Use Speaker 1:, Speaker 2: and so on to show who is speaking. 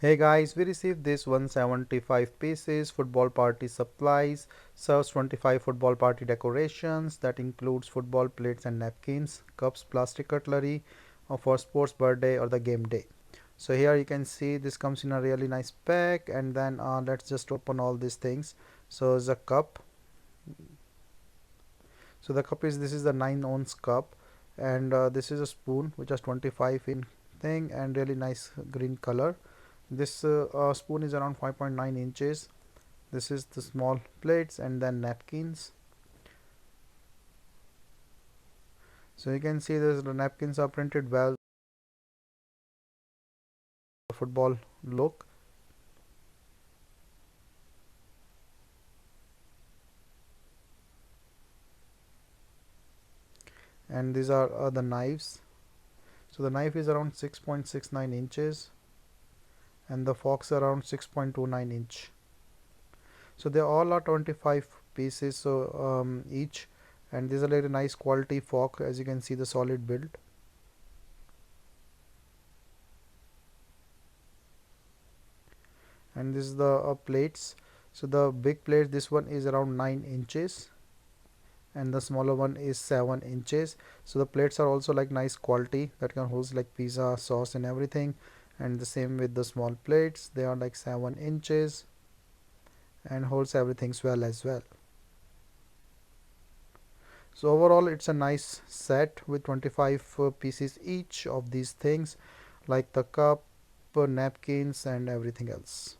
Speaker 1: Hey guys, we received this 175 pieces football party supplies, serves 25 football party decorations that includes football plates and napkins, cups, plastic cutlery for sports birthday or the game day. So here you can see this comes in a really nice pack, and then let's just open all these things. So the cup. So the cup is this is the 9 ounce cup, and this is a spoon which has 25 in thing and really nice green color. This spoon is around 5.9 inches. This is the small plates and then napkins. So you can see the napkins are printed well. Football look, and these are the knives. So the knife is around 6.69 inches and the forks around 6.29 inch. So they all are 25 pieces so each, and these are like a nice quality fork, as you can see the solid build. And this is the plates. So the big plate, this one is around 9 inches and the smaller one is 7 inches. So the plates are also like nice quality that can hold like pizza sauce and everything, and the same with the small plates, they are like 7 inches and holds everything well as well. So overall it's a nice set with 25 pieces each of these things, like the cup, napkins and everything else.